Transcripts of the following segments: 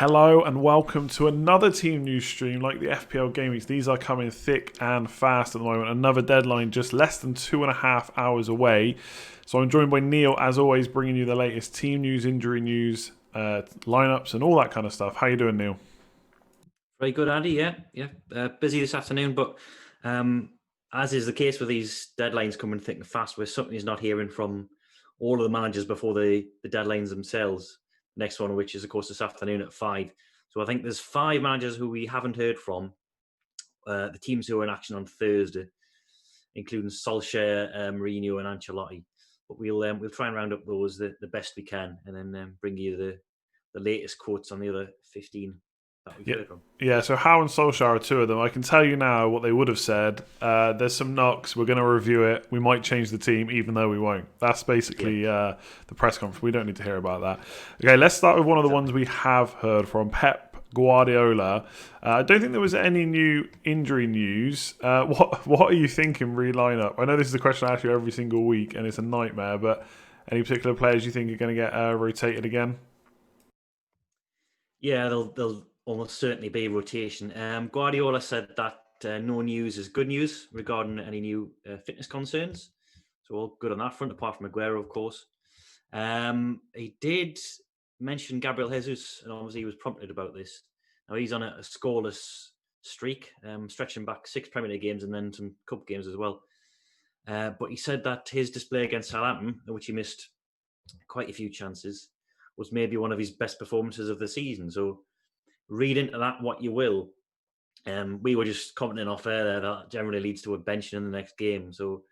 Hello and welcome to another team news stream like the FPL Gameweek. These are coming thick and fast at the moment. Another deadline just less than 2.5 hours away. So I'm joined by Neale, as always, bringing you the latest team news, injury news, lineups and all that kind of stuff. How you doing, Neale? Very good, Andy. Yeah. Busy this afternoon, but as is the case with these deadlines coming thick and fast, we're certainly not hearing from all of the managers before the deadlines themselves. Next one, which is, of course, this afternoon at 5. So I think there's 5 managers who we haven't heard from. The teams who are in action on Thursday, including Solskjaer, Mourinho, and Ancelotti. But we'll try and round up those the best we can, and then bring you the latest quotes on the other 15 that we've heard from. Yeah, so Howe and Solskjaer are two of them. I can tell you now what they would have said. There's some knocks. We're going to review it. We might change the team, even though we won't. That's basically the press conference. We don't need to hear about that. Okay, let's start with one of the ones we have heard from, Pep Guardiola. I don't think there was any new injury news. What are you thinking re-lineup? I know this is a question I ask you every single week, and it's a nightmare, but any particular players you think are going to get rotated again? Yeah, they'll almost certainly be rotation. Guardiola said that no news is good news regarding any new fitness concerns. So all good on that front, apart from Aguero, of course. He did mention Gabriel Jesus, and obviously he was prompted about this. Now he's on a scoreless streak, stretching back 6 Premier League games and then some cup games as well. But he said that his display against Southampton, in which he missed quite a few chances, was maybe one of his best performances of the season. So read into that what you will. We were just commenting off air there that generally leads to a benching in the next game. So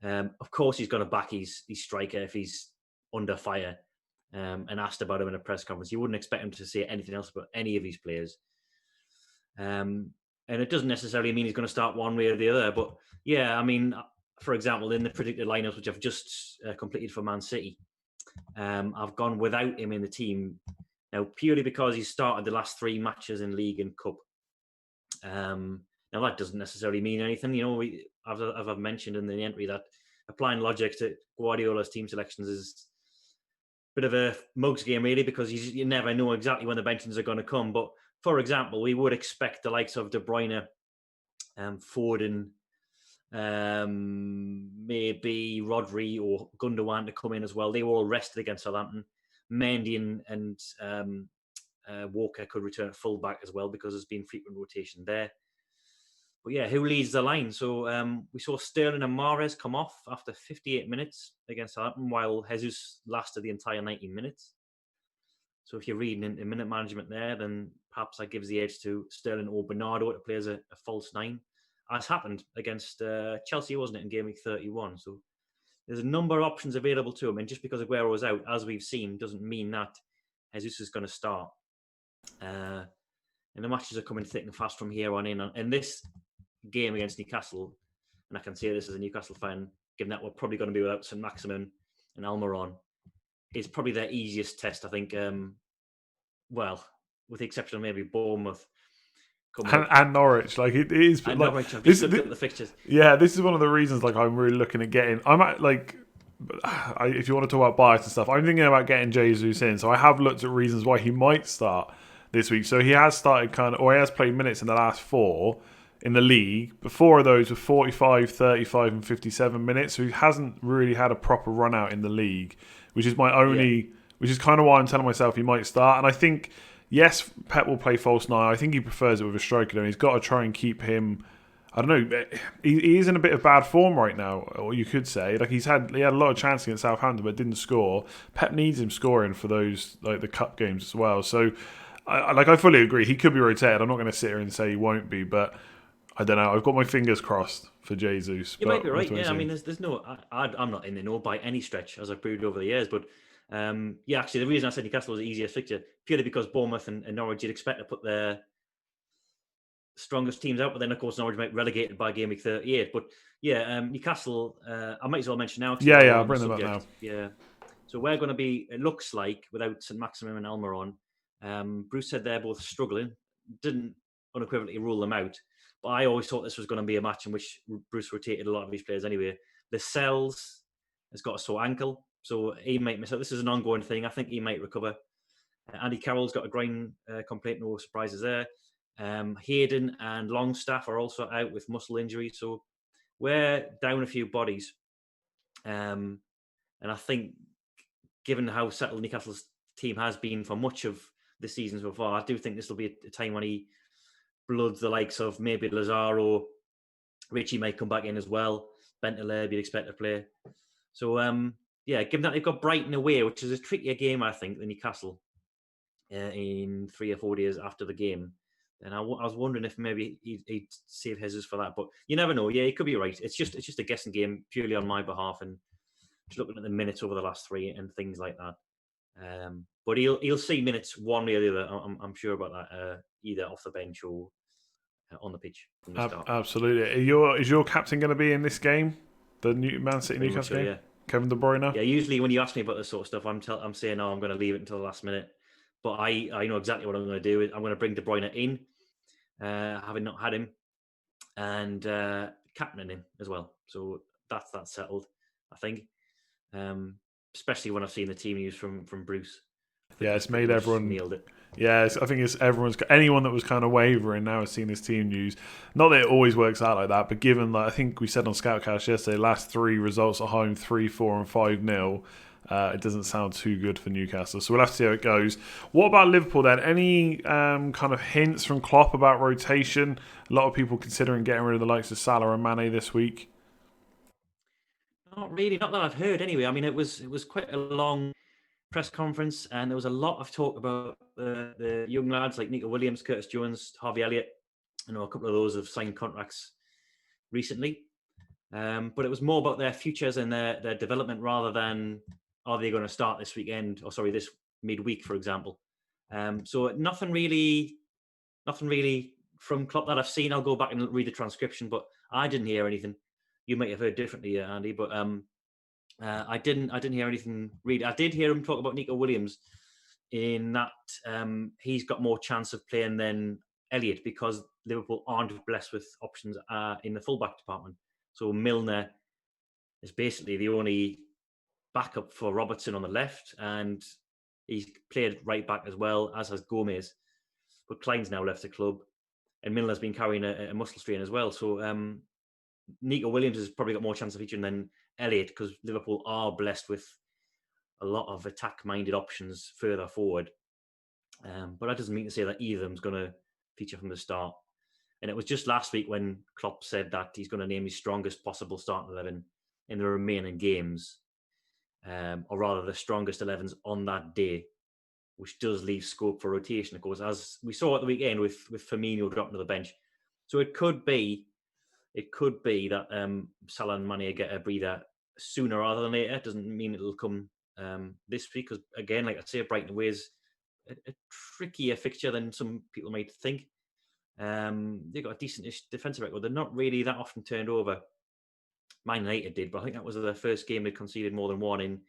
of course he's going to back his striker if he's under fire, and asked about him in a press conference. You wouldn't expect him to say anything else about any of his players. And it doesn't necessarily mean he's going to start one way or the other. But yeah, I mean, for example, in the predicted lineups, which I've just completed for Man City, I've gone without him in the team now, purely because he started the last 3 matches in League and Cup. Now, that doesn't necessarily mean anything. You know, as I've mentioned in the entry, that applying logic to Guardiola's team selections is a bit of a mugs game, really, because you never know exactly when the benchings are going to come. But, for example, we would expect the likes of De Bruyne, Foden, maybe Rodri or Gundogan to come in as well. They were all rested against Southampton. Mendy and Walker could return at full back as well, because there's been frequent rotation there. But yeah, who leads the line? So we saw Sterling and Mahrez come off after 58 minutes against Southampton, while Jesus lasted the entire 90 minutes. So if you're reading into minute management there, then perhaps that gives the edge to Sterling or Bernardo to play as a false 9, as happened against Chelsea, wasn't it, in Gameweek 31. So there's a number of options available to him, and just because Aguero is out, as we've seen, doesn't mean that Jesus is going to start. And the matches are coming thick and fast from here on in. And this game against Newcastle, and I can say this as a Newcastle fan, given that we're probably going to be without St. Maximin and Almiron, is probably their easiest test, I think. Well, with the exception of maybe Bournemouth. And Norwich, like it is. And like, Norwich, I've just looked at the fixtures. Yeah, this is one of the reasons. Like, I'm really looking at getting. I'm at like, if you want to talk about bias and stuff, I'm thinking about getting Jesus in. So I have looked at reasons why he might start this week. So he has started or he has played minutes in the last 4 in the league. But 4 of those were 45, 35, and 57 minutes. So he hasn't really had a proper run out in the league, which is my only. Which is kind of why I'm telling myself he might start. And I think. Yes, Pep will play false 9. I think he prefers it with a striker. He's got to try and keep him. I don't know. He is in a bit of bad form right now, or you could say. Like he had a lot of chances against Southampton, but didn't score. Pep needs him scoring for those like the cup games as well. So, I fully agree. He could be rotated. I'm not going to sit here and say he won't be, but I don't know. I've got my fingers crossed for Jesus. You might be right. Yeah, I mean, there's no. I'm not in the know by any stretch, as I've proved over the years, but. Actually, the reason I said Newcastle was the easiest fixture purely because Bournemouth and Norwich you'd expect to put their strongest teams out, but then of course Norwich might be relegated by Gameweek 38. But yeah, Newcastle, I might as well mention now. Yeah, I'll bring them up now. Yeah, so we're going to be. It looks like without St. Maximin and Almiron. Bruce said they're both struggling. Didn't unequivocally rule them out, but I always thought this was going to be a match in which Bruce rotated a lot of his players anyway. Lascelles has got a sore ankle. So he might miss out. This is an ongoing thing. I think he might recover. Andy Carroll's got a groin complaint, no surprises there. Hayden and Longstaff are also out with muscle injury, so we're down a few bodies. And I think, given how settled Newcastle's team has been for much of the season so far, I do think this will be a time when he bloods the likes of maybe Lazaro. Richie might come back in as well. Bentaleb, you'd expect to play. So, given that they've got Brighton away, which is a trickier game, I think, than Newcastle in 3 or 4 days after the game. And I was wondering if maybe he'd save Jesus for that, but you never know. Yeah, he could be right. It's just a guessing game purely on my behalf, and just looking at the minutes over the last 3 and things like that. But he'll see minutes one way or the other. I'm sure about that. Either off the bench or on the pitch from the start. Absolutely. Is your captain going to be in this game? The Man City Newcastle game? Yeah. Kevin De Bruyne? Yeah, usually when you ask me about this sort of stuff, I'm saying, I'm going to leave it until the last minute. But I know exactly what I'm going to do. I'm going to bring De Bruyne in, having not had him, and captaining him as well. So that's settled, I think. Especially when I've seen the team news from Bruce. Yeah, it's made everyone nailed it. Yeah, I think anyone that was kind of wavering now has seen this team news. Not that it always works out like that, but given I think we said on Scoutcast yesterday, last 3 results at home, 3-4 and 5-0. It doesn't sound too good for Newcastle. So we'll have to see how it goes. What about Liverpool then? Any kind of hints from Klopp about rotation? A lot of people considering getting rid of the likes of Salah and Mane this week. Not really, not that I've heard anyway. I mean, it was quite a long press conference, and there was a lot of talk about the young lads like Nico Williams, Curtis Jones, Harvey Elliott. I know a couple of those have signed contracts recently. But it was more about their futures and their development rather than are they going to start this weekend this midweek, for example. So nothing really from Klopp that I've seen. I'll go back and read the transcription, but I didn't hear anything. You might have heard differently, Andy, but I didn't hear anything really. I did hear him talk about Nico Williams in that he's got more chance of playing than Elliott because Liverpool aren't blessed with options in the fullback department. So Milner is basically the only backup for Robertson on the left, and he's played right back as well, as has Gomez. But Klein's now left the club, and Milner's been carrying a muscle strain as well. So Nico Williams has probably got more chance of featuring than Elliott because Liverpool are blessed with a lot of attack-minded options further forward. But that doesn't mean to say that either of them's going to feature from the start. And it was just last week when Klopp said that he's going to name his strongest possible starting 11 in the remaining games, or rather the strongest 11s on that day, which does leave scope for rotation, of course, as we saw at the weekend with Firmino dropping to the bench. So it could be that Salah and Mane get a breather sooner rather than later. It doesn't mean it'll come this week because, again, like I say, Brighton away is a trickier fixture than some people might think. They've got a decent-ish defensive record. They're not really that often turned over. Man United did, but I think that was their first game they conceded more than one in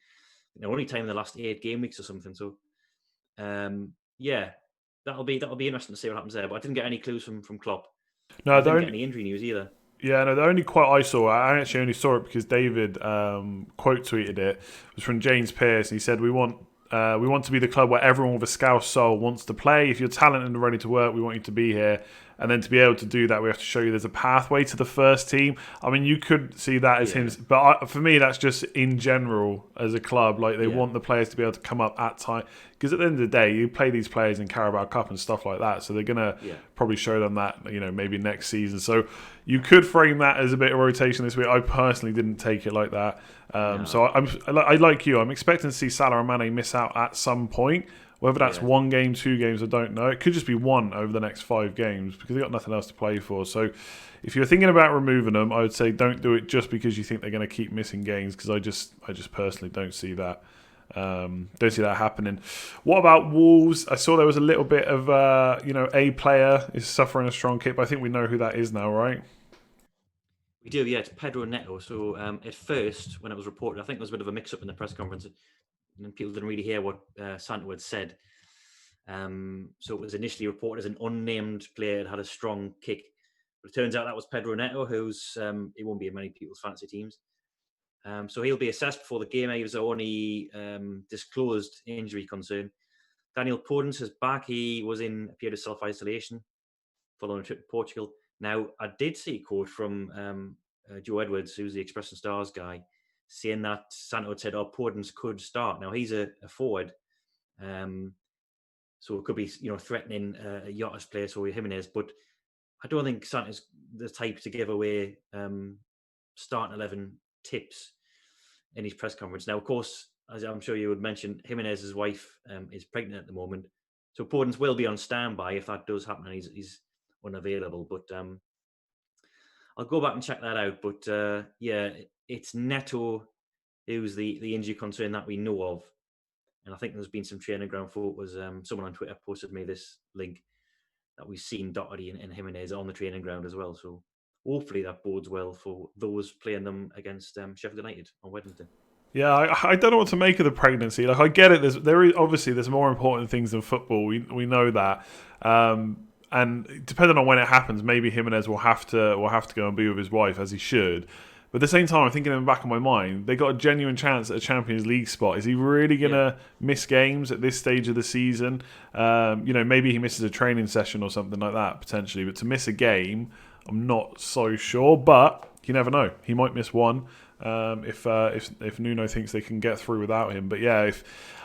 the only time in the last 8 game weeks or something. So, that'll be interesting to see what happens there. But I didn't get any clues from Klopp. No, I didn't get any injury news either. Yeah, no, the only quote I saw, I actually only saw it because David quote tweeted it, was from James Pearce. He said, we want to be the club where everyone with a Scouse soul wants to play. If you're talented and ready to work, we want you to be here. And then to be able to do that, we have to show you there's a pathway to the first team. I mean, you could see that as him. But for me, that's just in general as a club. Like, they want the players to be able to come up at time. Because at the end of the day, you play these players in Carabao Cup and stuff like that. So they're going to probably show them that, maybe next season. So you could frame that as a bit of rotation this week. I personally didn't take it like that. So I like you. I'm expecting to see Salah and Mane miss out at some point. Whether that's 1 game, 2 games, I don't know. It could just be 1 over the next 5 games because they've got nothing else to play for. So if you're thinking about removing them, I would say don't do it just because you think they're going to keep missing games because I just personally don't see that. Don't see that happening. What about Wolves? I saw there was a little bit of, a player is suffering a strong kick, but I think we know who that is now, right? We do, yeah. It's Pedro Neto. So at first, when it was reported, I think there was a bit of a mix-up in the press conference. And people didn't really hear what Santo had said. So it was initially reported as an unnamed player that had a strong kick. But it turns out that was Pedro Neto, who's he won't be in many people's fantasy teams. So he'll be assessed before the game. He was the only disclosed injury concern. Daniel Podence is back. He was in a period of self-isolation following a trip to Portugal. Now, I did see a quote from Joe Edwards, who's the Express and Stars guy, saying that Santo had said, Podence could start. Now, he's a forward, so it could be threatening Yotta's place or Jimenez, but I don't think Santo's the type to give away starting 11 tips in his press conference. Now, of course, as I'm sure you would mention, Jimenez's wife is pregnant at the moment, so Podence will be on standby if that does happen and he's unavailable. But I'll go back and check that out. But it's Neto who's the injury concern that we know of. And I think there's been some training ground photos. Someone on Twitter posted me this link that we've seen Doherty and Jimenez on the training ground as well. So hopefully that bodes well for those playing them against Sheffield United on Wednesday. Yeah, I don't know what to make of the pregnancy. Like, I get it. There's more important things than football. We know that. And depending on when it happens, maybe Jimenez will have to go and be with his wife, as he should. But at the same time, I'm thinking in the back of my mind, they got a genuine chance at a Champions League spot. Is he really going to miss games at this stage of the season? Maybe he misses a training session or something like that, potentially. But to miss a game, I'm not so sure. But you never know. He might miss one if Nuno thinks they can get through without him. But yeah,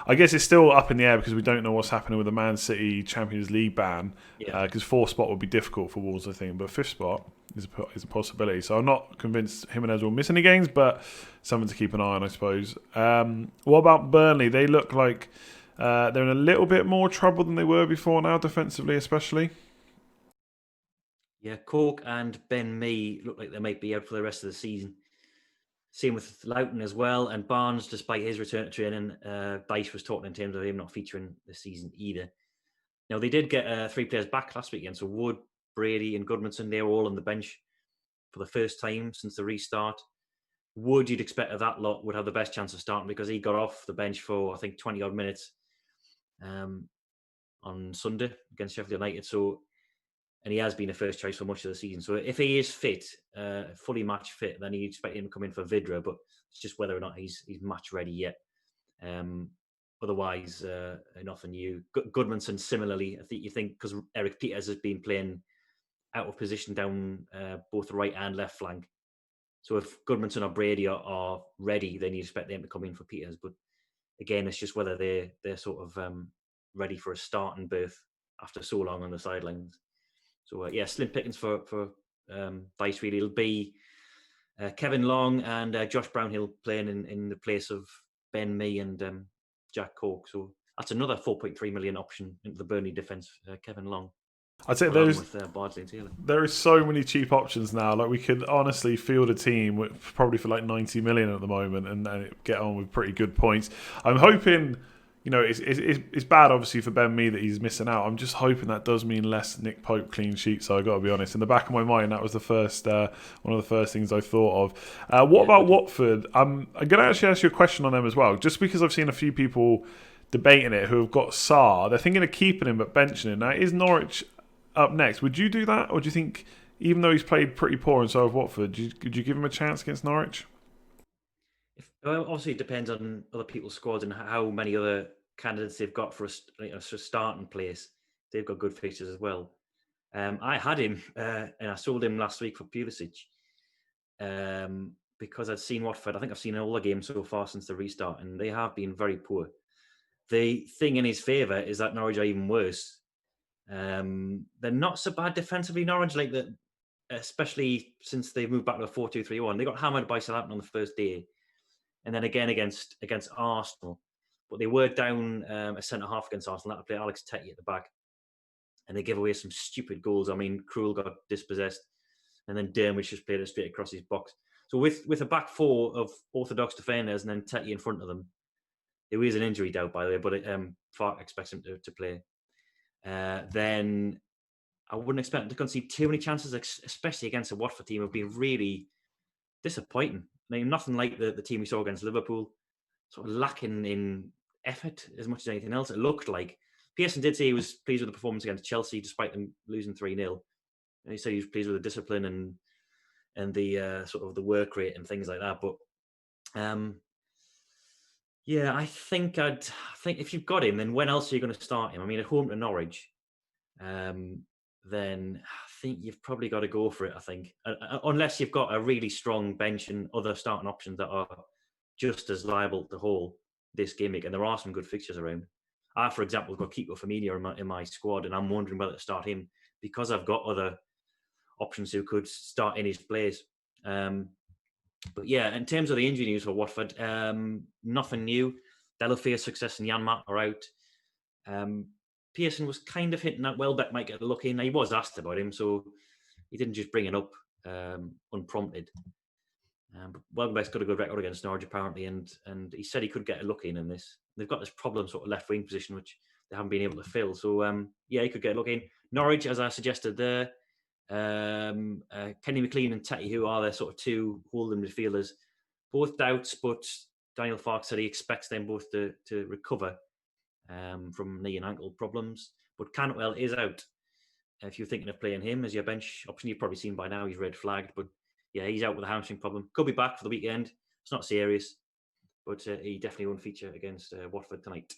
I guess it's still up in the air because we don't know what's happening with the Man City Champions League ban. Because fourth spot would be difficult for Wolves, I think. But fifth spot is a possibility. So I'm not convinced Jimenez will miss any games, but something to keep an eye on, I suppose. What about Burnley? They look like they're in a little bit more trouble than they were before now, defensively especially. Yeah, Cork and Ben Mee look like they might be out for the rest of the season. Same with Loughton as well. And Barnes, despite his return to training, Dyche was talking in terms of him not featuring this season either. Now, they did get 3 players back last weekend. So Wood, Brady and Goodmanson, they were all on the bench for the first time since the restart. Wood, you'd expect that lot would have the best chance of starting because he got off the bench for, I think, 20-odd minutes on Sunday against Sheffield United. And he has been a first choice for much of the season. So if he is fit, fully match fit, then you expect him to come in for Vidra, but it's just whether or not he's match ready yet. Otherwise, nothing new. Goodmanson, similarly, you think because Eric Peters has been playing out of position down both the right and left flank. So if Goodmanson or Brady are ready, then you expect them to come in for Peters. But again, it's just whether they're sort of ready for a starting berth after so long on the sidelines. So slim pickings for Dyche really. It'll be Kevin Long and Josh Brownhill playing in the place of Ben Mee and Jack Cork. So that's another 4.3 million option into the Burnley defence. Kevin Long. I'd say there is so many cheap options now. Like, we could honestly field a team probably for like 90 million at the moment and get on with pretty good points. I'm hoping. It's bad, obviously, for Ben Mee that he's missing out. I'm just hoping that does mean less Nick Pope clean sheets. So I've got to be honest. In the back of my mind, that was the first one of the first things I thought of. What about Watford? I'm going to actually ask you a question on them as well, just because I've seen a few people debating it who have got Sarr. They're thinking of keeping him but benching him. Now, is Norwich up next? Would you do that, or do you think, even though he's played pretty poor and so have Watford, could you give him a chance against Norwich? Well, obviously, it depends on other people's squads and how many other candidates they've got for a starting place. They've got good fixtures as well. I had him and I sold him last week for Pulisic because I'd seen Watford. I think I've seen all the games so far since the restart, and they have been very poor. The thing in his favour is that Norwich are even worse. They're not so bad defensively, Norwich, especially since they've moved back to a 4-2-3-1. They got hammered by Southampton on the first day. And then again against Arsenal. But they were down a centre-half against Arsenal. That would play Alex Tetty at the back. And they gave away some stupid goals. I mean, Krul got dispossessed. And then Dermot just played it straight across his box. So with a back four of orthodox defenders and then Tetty in front of them, there is an injury doubt, by the way, but Farke expects him to play. Then I wouldn't expect him to concede too many chances, especially against a Watford team. It would be really disappointing. I mean, nothing like the team we saw against Liverpool, sort of lacking in effort as much as anything else. It looked like Pearson did say he was pleased with the performance against Chelsea, despite them losing 3-0. And he said he was pleased with the discipline and the sort of the work rate and things like that. But Yeah, I think if you've got him, then when else are you going to start him? I mean, at home to Norwich, then I think you've probably got to go for it. I think, unless you've got a really strong bench and other starting options that are just as liable to haul this gimmick, and there are some good fixtures around. I, for example, got Kiko Firmino in my squad, and I'm wondering whether to start him because I've got other options who could start in his place. But yeah, in terms of the injury news for Watford, nothing new. Delafear's success and Janmaat are out. Pearson was kind of hinting that Welbeck might get a look in. He was asked about him, so he didn't just bring it up unprompted. But Welbeck's got a good record against Norwich, apparently, and he said he could get a look in this. They've got this problem sort of left wing position, which they haven't been able to fill. So, yeah, he could get a look in. Norwich, as I suggested there, Kenny McLean and Tetty, who are their sort of two holding midfielders, both doubts, but Daniel Farke said he expects them both to recover from knee and ankle problems. But Cantwell is out. If you're thinking of playing him as your bench option, you've probably seen by now he's red flagged. But yeah, he's out with a hamstring problem. Could be back for the weekend. It's not serious, but he definitely won't feature against Watford tonight.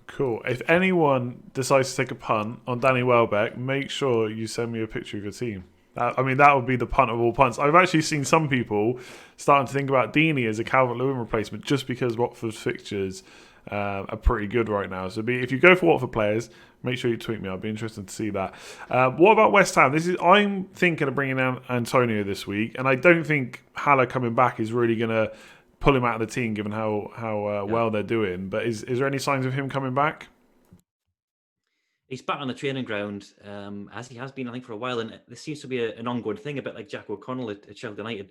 Cool. If anyone decides to take a punt on Danny Welbeck, make sure you send me a picture of your team. That would be the punt of all punts. I've actually seen some people starting to think about Deeney as a Calvert-Lewin replacement just because Watford's fixtures are pretty good right now. So if you go for Watford players, make sure you tweet me. I'd be interested to see that. What about West Ham? I'm thinking of bringing down Antonio this week, and I don't think Haller coming back is really going to pull him out of the team given how well they're doing. But is there any signs of him coming back? He's back on the training ground, as he has been, I think, for a while. And this seems to be an ongoing thing, a bit like Jack O'Connell at Sheffield United.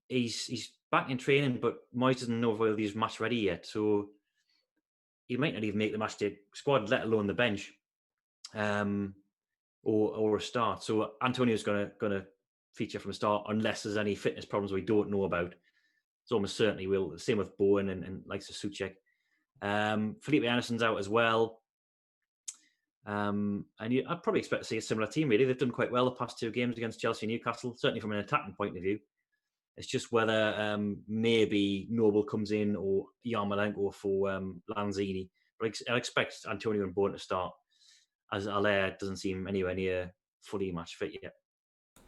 He's back in training, but Moyes doesn't know whether he's match ready yet. So he might not even make the match day squad, let alone the bench, or a start. So Antonio's going to feature from the start unless there's any fitness problems we don't know about. So almost certainly will. Same with Bowen and likes of Suchek. Felipe Anderson's out as well. And I'd probably expect to see a similar team, really. They've done quite well the past two games against Chelsea and Newcastle, certainly from an attacking point of view. It's just whether maybe Noble comes in or Yarmolenko for Lanzini. But I expect Antonio and Bowen to start, as Allaire doesn't seem anywhere near fully match fit yet.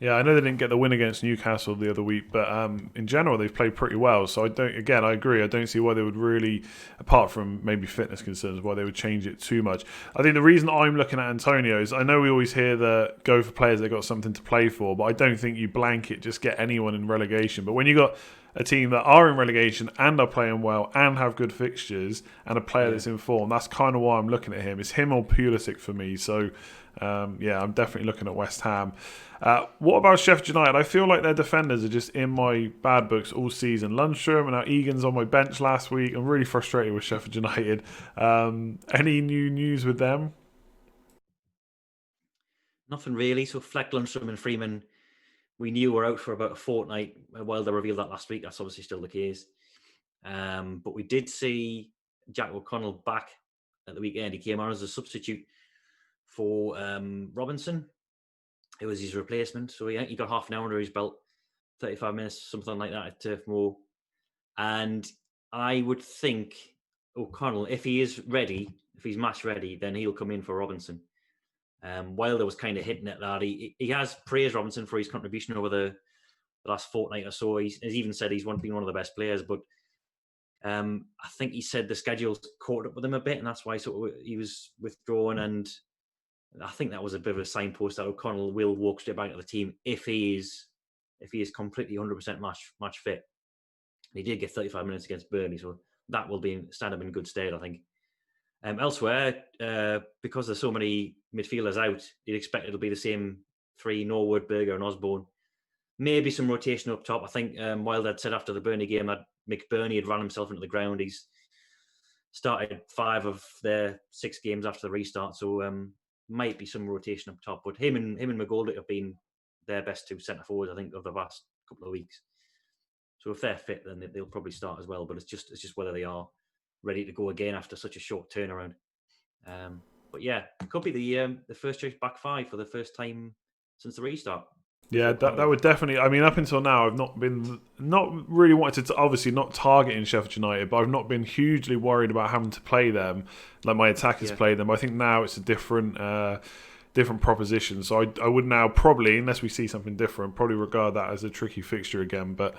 Yeah, I know they didn't get the win against Newcastle the other week, but in general they've played pretty well. So I agree. I don't see why they would really, apart from maybe fitness concerns, why they would change it too much. I think the reason I'm looking at Antonio is I know we always hear that go for players that got something to play for, but I don't think you blanket just get anyone in relegation. But when you got a team that are in relegation and are playing well and have good fixtures and a player that's in form, that's kind of why I'm looking at him. It's him or Pulisic for me. So I'm definitely looking at West Ham. What about Sheffield United? I feel like their defenders are just in my bad books all season. Lundstrom and now Egan's on my bench last week. I'm really frustrated with Sheffield United. Any new news with them? Nothing really. So Fleck, Lundstrom and Freeman, we knew were out for about a fortnight. Wilder revealed that last week. That's obviously still the case. But we did see Jack O'Connell back at the weekend. He came on as a substitute for Robinson. It was his replacement. So he got half an hour under his belt, 35 minutes, something like that at Turf Moor. And I would think O'Connell, if he is ready, if he's match ready, then he'll come in for Robinson. Wilder was kind of hitting at that. He has praised Robinson for his contribution over the last fortnight or so. He's even said he's been one of the best players, but I think he said the schedule's caught up with him a bit, and that's why he was withdrawn. And I think that was a bit of a signpost that O'Connell will walk straight back to the team if he is completely 100% match fit. He did get 35 minutes against Burnley, so that will stand him in good stead, I think. Elsewhere, because there's so many midfielders out, you'd expect it'll be the same three: Norwood, Berger, and Osborne. Maybe some rotation up top. I think Wilder had said after the Burnley game that McBurney had run himself into the ground. He's started 5 of their 6 games after the restart, so might be some rotation up top. But him and McGoldrick have been their best 2 centre forwards, I think, of the last couple of weeks. So if they're fit, then they'll probably start as well. But it's just whether they are ready to go again after such a short turnaround. But yeah, it could be the first choice back 5 for the first time since the restart. Yeah, that would definitely. I mean, up until now, I've not really wanted to obviously not targeting Sheffield United, but I've not been hugely worried about having to play them like my attackers Yeah. play them. I think now it's a different proposition. So I would now probably, unless we see something different, probably regard that as a tricky fixture again. But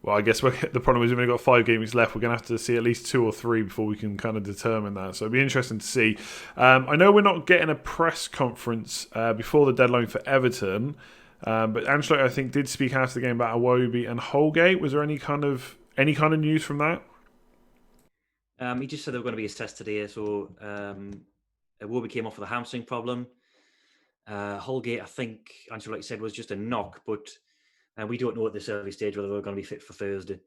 well, I guess the problem is we've only got 5 games left. We're going to have to see at least 2 or 3 before we can kind of determine that. So it'll be interesting to see. I know we're not getting a press conference before the deadline for Everton. But Ancelotti, I think, did speak after the game about Iwobi and Holgate. Was there any kind of news from that? He just said they were going to be assessed today. So Iwobi came off with a hamstring problem. Holgate, I think Ancelotti said, was just a knock, but we don't know at this early stage whether they're going to be fit for Thursday.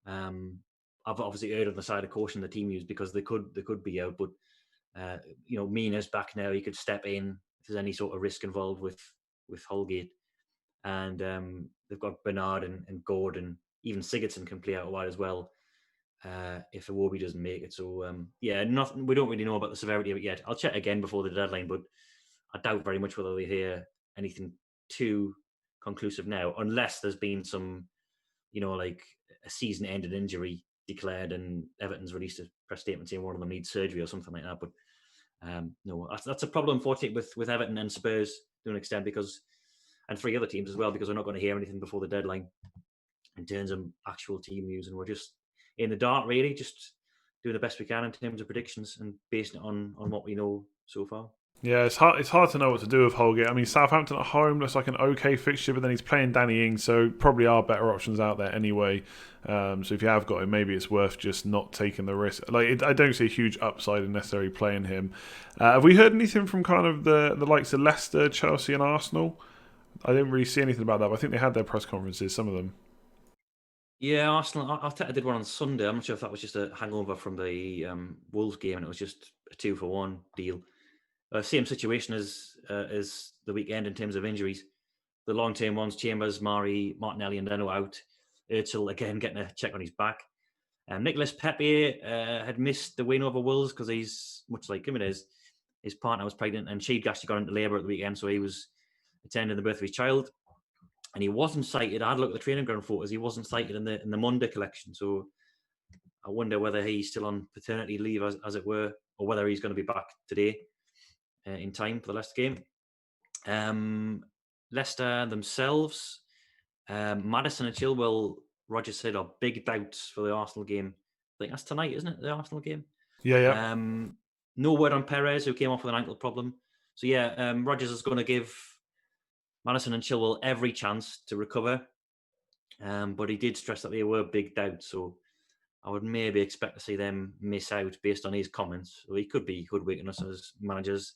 I've obviously heard on the side of caution the team used because they could be out, but Mina's back now. He could step in if there's any sort of risk involved with Holgate. And they've got Bernard and Gordon. Even Sigurdsson can play out wide as well if Iwobi doesn't make it. So, nothing. We don't really know about the severity of it yet. I'll check again before the deadline, but I doubt very much whether we hear anything too conclusive now, unless there's been some, like a season-ended injury declared and Everton's released a press statement saying one of them needs surgery or something like that. But no, that's a problem, unfortunately, with Everton and Spurs to an extent and 3 other teams as well, because we're not going to hear anything before the deadline in terms of actual team news, and we're just in the dark, really, just doing the best we can in terms of predictions and basing it on what we know so far. Yeah, it's hard. It's hard to know what to do with Holgate. I mean, Southampton at home looks like an okay fixture, but then he's playing Danny Ings, so probably are better options out there anyway. So if you have got him, maybe it's worth just not taking the risk. I don't see a huge upside in necessarily playing him. Have we heard anything from kind of the likes of Leicester, Chelsea, and Arsenal? I didn't really see anything about that, but I think they had their press conferences, some of them. Yeah, Arsenal. I did one on Sunday. I'm not sure if that was just a hangover from the Wolves game, and it was just a 2-for-1 deal. Same situation as the weekend in terms of injuries. The long-term ones: Chambers, Mari, Martinelli, and Leno out. Özil again getting a check on his back. Nicolas Pepe had missed the win over Wolves because he's much like Jimenez. His partner was pregnant, and she'd actually gone into labour at the weekend, so he was attending the birth of his child. And he wasn't cited. I had a look at the training ground photos. He wasn't cited in the Monday collection. So I wonder whether he's still on paternity leave, as it were, or whether he's going to be back today in time for the Leicester game. Leicester themselves, Maddison and Chilwell, Roger said, are big doubts for the Arsenal game. I think that's tonight, isn't it? The Arsenal game. Yeah. No word on Perez, who came off with an ankle problem. So Rodgers is going to give Maddison and Chilwell every chance to recover. But he did stress that they were big doubts. So I would maybe expect to see them miss out based on his comments. So he could be hoodwinking us as managers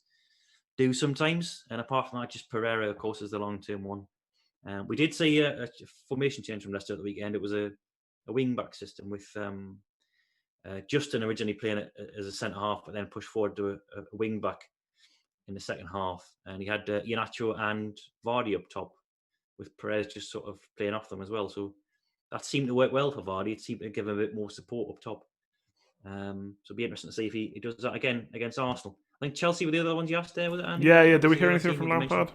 do sometimes. And apart from that, just Pereira, of course, is the long-term one. We did see a formation change from Leicester at the weekend. It was a wing-back system with Justin originally playing as a centre-half, but then pushed forward to a wing-back in the second half. And he had Iheanacho and Vardy up top, with Perez just sort of playing off them as well. So that seemed to work well for Vardy. It seemed to give him a bit more support up top. So it'll be interesting to see if he does that again against Arsenal. I think Chelsea were the other ones you asked there, was it, Andy? Yeah. Did we hear anything from Lampard?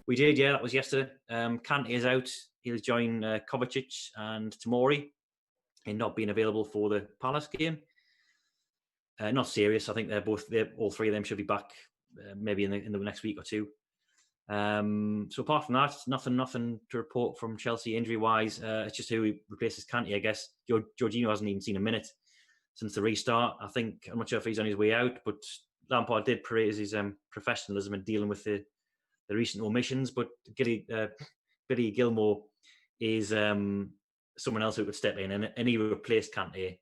We did, yeah. That was yesterday. Kante is out. He'll join Kovacic and Tomori in not being available for the Palace game. Not serious. I think all 3 of them should be back maybe in the next week or 2. So apart from that, nothing to report from Chelsea injury-wise. It's just who replaces Kante, I guess. Jorginho hasn't even seen a minute since the restart. I'm not sure if he's on his way out, but Lampard did praise his professionalism in dealing with the recent omissions. But Billy Gilmore is someone else who could step in, and he replaced Kante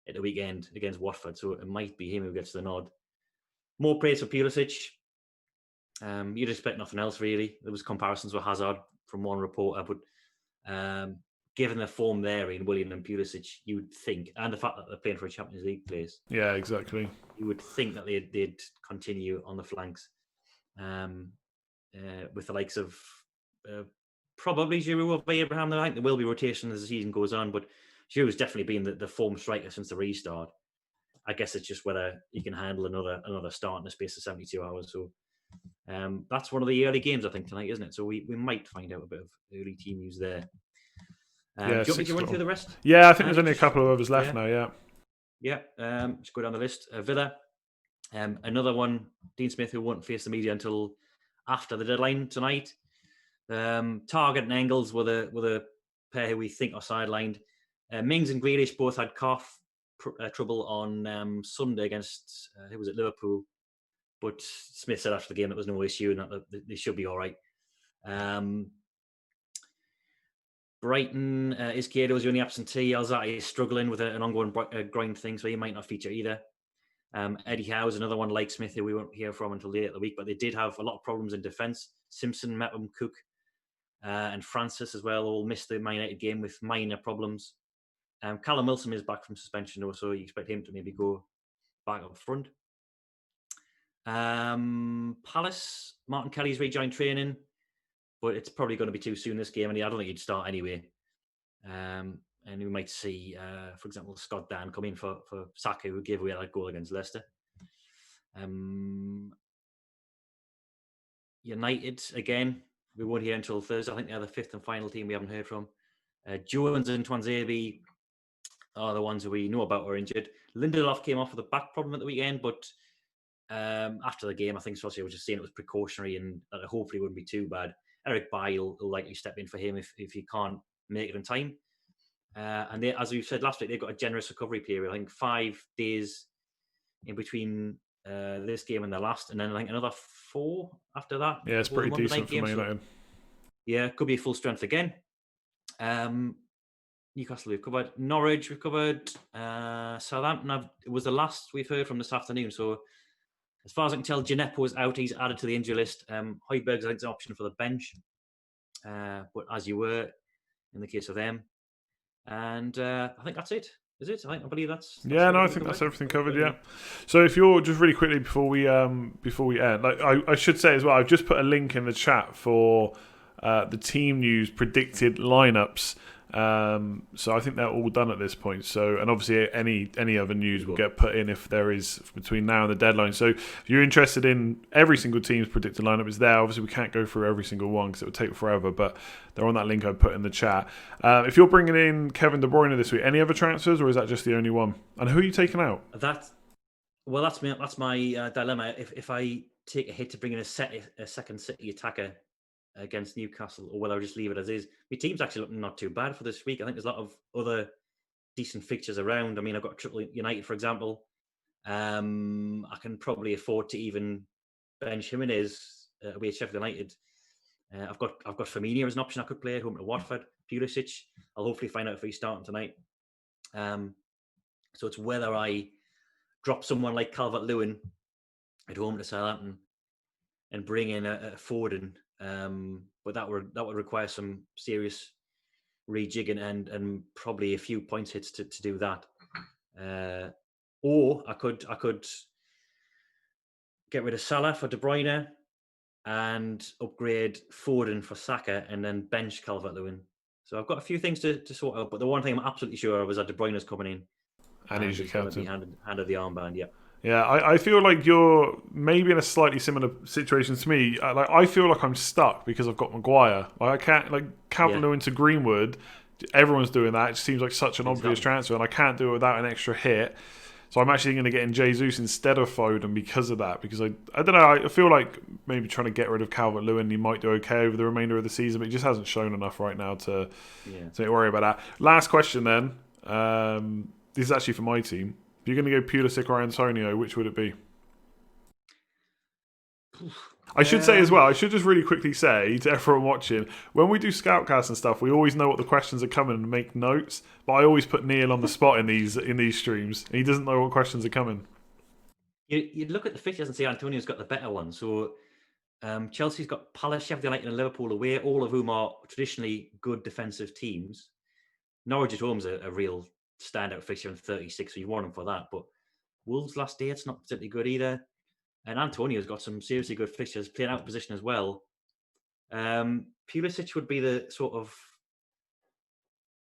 at the weekend against Watford, so it might be him who gets the nod. More praise for Pulisic. You'd expect nothing else, really. There was comparisons with Hazard from one reporter, but given the form there in Willian and Pulisic, you would think, and the fact that they're playing for a Champions League place, Yeah, exactly. you would think that they'd continue on the flanks with the likes of probably Giroud or Abraham. I think there will be rotation as the season goes on, but Giroud's definitely been the form striker since the restart. I guess it's just whether he can handle another start in the space of 72 hours. So That's one of the early games, I think, tonight, isn't it? So we might find out a bit of early team news there. Do you want me to run through the rest? Yeah, I think there's only a couple of others left now, yeah. Yeah, let's go down the list. Villa, another one, Dean Smith, who won't face the media until after the deadline tonight. Target and Engels were the pair who we think are sidelined. Mings and Grealish both had calf trouble on Sunday against, who was it, Liverpool. But Smith said after the game that was no issue and that they should be all right. Brighton, Izquierdo is the only absentee. Alzati is struggling with an ongoing groin thing, so he might not feature either. Eddie Howe is another one like Smith who we won't hear from until later the week, but they did have a lot of problems in defence. Simpson, Mepham, Cook, and Francis as well all missed the Man United game with minor problems. Callum Wilson is back from suspension though, so you expect him to maybe go back up front. Palace, Martin Kelly's rejoined training, but it's probably going to be too soon this game, and I don't think he'd start anyway. And we might see, for example, Scott Dan come in for Saka, who gave away that goal against Leicester. United, again, we won't hear until Thursday. I think they're the fifth and final team we haven't heard from. Jones and Twanzebe are the ones who we know about are injured. Lindelof came off with a back problem at the weekend, but after the game, I think Solskjaer was just saying it was precautionary and that it hopefully wouldn't be too bad. Eric Bailly will likely step in for him if he can't make it in time. And they, as we said last week, they've got a generous recovery period. I think 5 days in between this game and the last, and then I think another 4 after that. Yeah, it's pretty decent for Man United. Yeah, could be full strength again. Newcastle we've covered. Norwich we've covered. Southampton it was the last we've heard from this afternoon. So as far as I can tell, Gineppo is out. He's added to the injury list. Højbjerg's I think is an option for the bench. But as you were in the case of them. And I think that's it. Is it? I believe that's yeah. No, I think that's everything covered. Yeah. So if you're just really quickly before we end, like I should say as well, I've just put a link in the chat for the team news predicted lineups. So I think they're all done at this point. So, and obviously any other news will get put in if there is between now and the deadline. So if you're interested in every single team's predicted lineup, it's there. Obviously we can't go through every single one because it would take forever, but they're on that link I put in the chat. If you're bringing in Kevin De Bruyne this week, any other transfers or is that just the only one? And who are you taking out? That's my dilemma. If I take a hit to bring in a second City attacker against Newcastle, or whether I just leave it as is. My team's actually looking not too bad for this week. I think there's a lot of other decent fixtures around. I mean, I've got Triple United, for example. I can probably afford to even bench Jimenez away at Sheffield United. I've got Firmino as an option I could play at home to Watford. Pulisic, I'll hopefully find out if he's starting tonight. So it's whether I drop someone like Calvert-Lewin at home to Southampton and bring in a Foden. But that would require some serious rejigging and probably a few points hits to do that. Or I could get rid of Salah for De Bruyne and upgrade Foden for Saka and then bench Calvert-Lewin. So I've got a few things to sort out, but the one thing I'm absolutely sure of is that De Bruyne is coming in. And he's your captain. Handed the armband, yeah. Yeah, I feel like you're maybe in a slightly similar situation to me. I feel like I'm stuck because I've got Maguire. I can't Calvert-Lewin to Greenwood. Everyone's doing that. It seems like such an obvious transfer, and I can't do it without an extra hit. So I'm actually going to get in Jesus instead of Foden because of that. Because I don't know. I feel like maybe trying to get rid of Calvert-Lewin, he might do okay over the remainder of the season, but he just hasn't shown enough right now to worry about that. Last question then. This is actually for my team. If you're going to go Pulisic or Antonio, which would it be? I should say as well, I should just really quickly say to everyone watching, when we do Scoutcast and stuff, we always know what the questions are coming and make notes, but I always put Neale on the spot in these streams, and he doesn't know what questions are coming. You'd look at the fixtures and say Antonio's got the better one. So Chelsea's got Palace, Sheffield United and Liverpool away, all of whom are traditionally good defensive teams. Norwich at home's a real standout fixture in 36, so you want him for that. But Wolves last day, it's not particularly good either. And Antonio's got some seriously good fixtures, playing out of position as well. Pulisic would be the sort of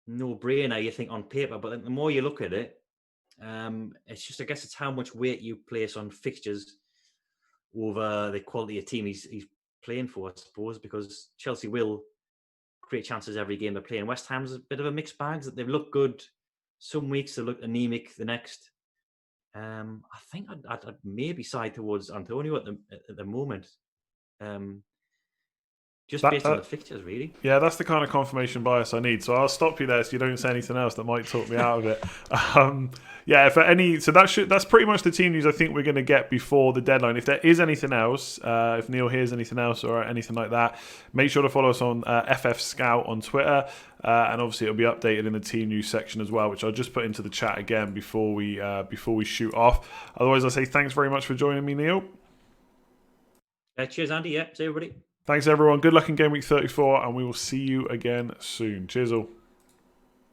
no-brainer, you think, on paper. But the more you look at it, it's just, I guess it's how much weight you place on fixtures over the quality of team he's playing for, I suppose, because Chelsea will create chances every game they're playing. West Ham's a bit of a mixed bag. They've looked good some weeks, they look anemic the next. I think I'd maybe side towards Antonio at the moment. Just based on the fixtures, really. Yeah, that's the kind of confirmation bias I need. So I'll stop you there so you don't say anything else that might talk me out of it. Yeah, so that's pretty much the team news I think we're going to get before the deadline. If there is anything else, if Neale hears anything else or anything like that, make sure to follow us on FF Scout on Twitter, and obviously it'll be updated in the team news section as well, which I'll just put into the chat again before we shoot off. Otherwise, I'll say thanks very much for joining me, Neale. Cheers, Andy. Yeah, see everybody. Thanks, everyone. Good luck in Game Week 34, and we will see you again soon. Cheers all.